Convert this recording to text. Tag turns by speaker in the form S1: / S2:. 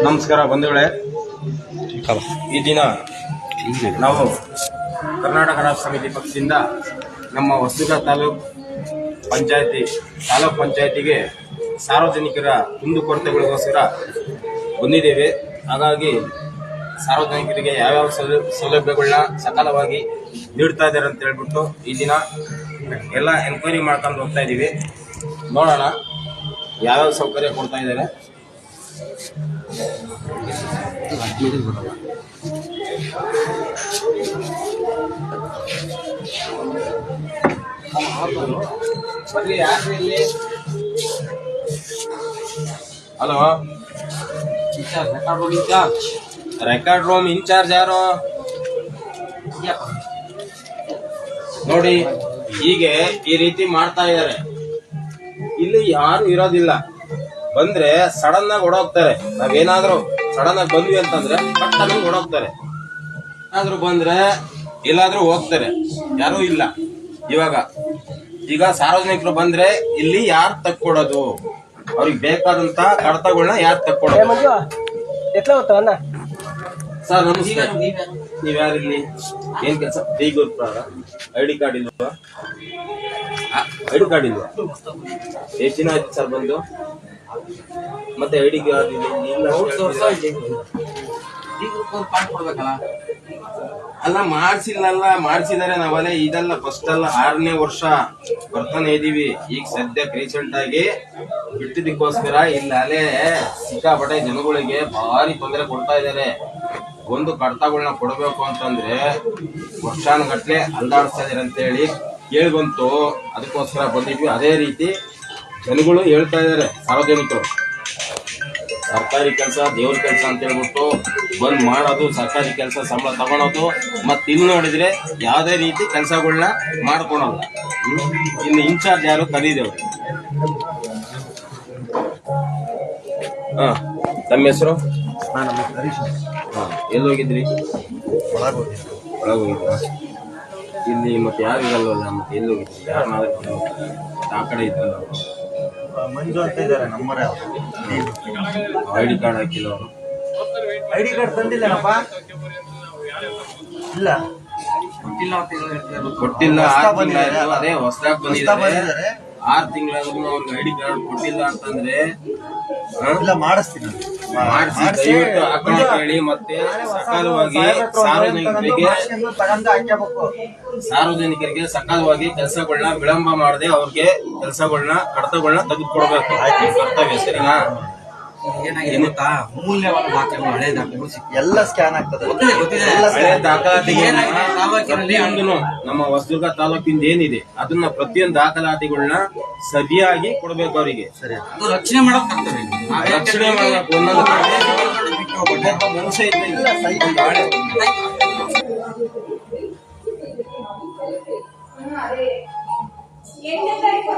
S1: ನಮಸ್ಕಾರ ಬಂಧುಗಳೇ, ಈ ದಿನ ನಾವು ಕರ್ನಾಟಕ ರಾಷ್ಟ್ರ ಸಮಿತಿ ಪಕ್ಷದಿಂದ ನಮ್ಮ ಹೊಸದುರ್ಗ ತಾಲೂಕು ಪಂಚಾಯತಿಗೆ ಸಾರ್ವಜನಿಕರ ಕುಂದುಕೊರತೆಗಳಿಗೋಸ್ಕರ ಬಂದಿದ್ದೇವೆ. ಹಾಗಾಗಿ ಸಾರ್ವಜನಿಕರಿಗೆ ಯಾವ್ಯಾವ ಸೌಲಭ್ಯಗಳನ್ನ ಸಕಾಲವಾಗಿ ನೀಡ್ತಾ ಇದ್ದಾರೆ ಅಂತ ಹೇಳ್ಬಿಟ್ಟು ಈ ದಿನ ಎಲ್ಲ ಎನ್ಕ್ವೈರಿ ಮಾಡ್ಕೊಂಡು ಹೋಗ್ತಾ ಇದ್ದೀವಿ. ನೋಡೋಣ ಯಾವ್ಯಾವ ಸೌಕರ್ಯ ಕೊಡ್ತಾ ಇದ್ದಾರೆ. ಹಲೋ, ರೆಕಾರ್ಡ್ ರೂಮ್ ಇನ್ಚಾರ್ಜ್ ಯಾರು ನೋಡಿ. ಹೀಗೆ ಈ ರೀತಿ ಮಾಡ್ತಾ ಇದ್ದಾರೆ. ಇಲ್ಲಿ ಯಾರು ಇರೋದಿಲ್ಲ. ಬಂದ್ರೆ ಸಡನ್ ಆಗಿ ಓಡೋಗ್ತಾರೆ. ನಾವೇನಾದ್ರೂ ಸಡನ್ ಆಗಿ ಬಂದ್ವಿ ಅಂತಂದ್ರೆ ಪಟ್ಟಣ ಓಡೋಗ್ತಾರೆ. ಏನಾದ್ರೂ ಬಂದ್ರೆ ಎಲ್ಲಾದ್ರೂ ಹೋಗ್ತಾರೆ. ಯಾರು ಇಲ್ಲ. ಈಗ ಸಾರ್ವಜನಿಕರು ಬಂದ್ರೆ ಇಲ್ಲಿ ಯಾರು ತಕ್ಕೊಡೋದು? ಅವ್ರಿಗೆ ಬೇಕಾದಂತ ಕಡತಗಳನ್ನ ಯಾರು ತಕ್ಕೊಡೋದು? ಸರ್ ನಮಸ್ಕಾರ, ನೀವ್ಯಾರಿಲ್ಲಿ? ಏನ್ ಕೆಲಸ? ಐಡಿ ಕಾರ್ಡ್ ಇಲ್ವಾ? ಐಡಿ ಕಾರ್ಡ್ ಇಲ್ವಾ? ಎಷ್ಟು ದಿನ ಆಯ್ತು ಸರ್ ಬಂದು? ಮತ್ತೆ ಐಡಿ ಕಾರ್ಡ್ ಅಲ್ಲ ಮಾಡಿಸಿದಾರೆ. ನಾವಲ್ಲೇ ಇದೆಲ್ಲ ಫಸ್ಟ್ ಅಲ್ಲ, 6ನೇ ವರ್ಷ ಬರ್ತಾನೆ ಇದೀವಿ. ಈಗ ಸದ್ಯಕ್ಕೆ ರೀಸೆಂಟ್ ಆಗಿ ಬಿಟ್ಟಿದ್ದಕ್ಕೋಸ್ಕರ ಇಲ್ಲಿ ಅಲ್ಲೇ ಸಿಕ್ಕಾಪಟ್ಟೆ ಜನಗಳಿಗೆ ಭಾರಿ ತೊಂದರೆ ಕೊಡ್ತಾ ಇದ್ದಾರೆ. ಒಂದು ಕಡತಗಳನ್ನ ಕೊಡಬೇಕು ಅಂತಂದ್ರೆ ವರ್ಷಾನುಗಟ್ಲೆ ಅಲ್ದಾಡಿಸ್ತಾ ಇದಾರೆ ಅಂತ ಹೇಳಿ ಕೇಳಿ ಬಂತು. ಅದಕ್ಕೋಸ್ಕರ ಬಂದಿದ್ವಿ. ಅದೇ ರೀತಿ ಜನಗಳು ಹೇಳ್ತಾ ಇದ್ದಾರೆ, ಸಾರ್ವಜನಿಕರು ಸರ್ಕಾರಿ ಕೆಲಸ ದೇವ್ರ ಕೆಲಸ ಅಂತ ಹೇಳ್ಬಿಟ್ಟು ಬಂದ್ ಮಾಡೋದು, ಸರ್ಕಾರಿ ಕೆಲಸ ಸಂಬಳ ತಗೊಳೋದು. ಮತ್ತೆ ಇಲ್ಲಿ ನೋಡಿದ್ರೆ ಯಾವುದೇ ರೀತಿ ಕೆಲಸಗಳನ್ನ ಮಾಡ್ಕೊಳಲ್ಲ. ಇನ್ನು ಇನ್ಚಾರ್ಜ್ ಯಾರು ಕರೀದೇವ್ರು? ತಮ್ಮ ಹೆಸರು? ಎಲ್ಲಿ ಹೋಗಿದ್ರಿ? ಒಳಗೋಗಿದ್ರ? ಇಲ್ಲಿ ಮತ್ತೆ ಯಾರು ಇರಲ್ವಲ್ಲ, ಮತ್ತೆ ಎಲ್ಲಿ ಹೋಗಿದ್ರಿ? ಯಾರನ್ನಾದ್ರೂ ಆ ಕಡೆ ಇದ್ದಲ್ಲ?
S2: ಮಂಜು ಅಂತ ಇದ್ದಾರೆ, ನಮ್ಮರೇ.
S1: ಐಡಿ ಕಾರ್ಡ್ ಹಾಕಿಲ್ಲ ಅವರು?
S2: ಐಡಿ ಕಾರ್ಡ್ ತಂದಿಲ್ಲಪ್ಪ. ಇಲ್ಲ
S1: ಕೊಟ್ಟಿಲ್ಲ. 6 ತಿಂಗಳಾಯ್ತು. ಅದೇ ಹೊಸದಾಗಿ ಬಂದಿದ್ದಾರೆ. 6 ತಿಂಗಳಾದ್ರೂ ಅವ್ರಿಗೆ ಐಡಿ ಕಾರ್ಡ್ ಕೊಟ್ಟಿಲ್ಲ ಅಂತಂದ್ರೆ
S2: ಮಾಡಿಸ್ತೀನಿ.
S1: ದಯವಿಟ್ಟು ಹಾಕೊಂಡು ಹೇಳಿ. ಮತ್ತೆ ಸಕಾಲವಾಗಿ ಸಾರ್ವಜನಿಕರಿಗೆ ಸಕಾಲವಾಗಿ ಕೆಲಸಗಳನ್ನ ವಿಳಂಬ ಮಾಡದೆ ಅವ್ರಿಗೆ ಕೆಲಸಗಳನ್ನ ಕಡತಗಳನ್ನ ತೆಗೆದುಕೊಡ್ಬೇಕು. ಕರ್ತವ್ಯ, ಸರಿನಾ?
S3: ಮೂಲ್ಯವಾದ ದಾಖಲೆಗಳು, ಹಳೆ ದಾಖಲೆಗಳು
S2: ಎಲ್ಲ ಸ್ಕ್ಯಾನ್ ಆಗ್ತದೆ.
S1: ಹಳೆ ದಾಖಲಾತಿಗಳನ್ನು ನಮ್ಮ ಹೊಸದುರ್ಗ ತಾಲೂಕಿಂದ ಏನಿದೆ ಅದನ್ನ ಪ್ರತಿಯೊಂದು ದಾಖಲಾತಿಗಳನ್ನ ಸರಿಯಾಗಿ ಕೊಡ್ಬೇಕು ಅವರಿಗೆ.
S3: ರಕ್ಷಣೆ ಮಾಡಕ್ ಬರ್ತದೆ.
S1: ರಕ್ಷಣೆ ಮಾಡಬೇಕು. ಒಂದೊಂದು ಮನುಷ್ಯ ಇಲ್ಲ.
S4: ಎಂಟನೇ ತಾರೀಕು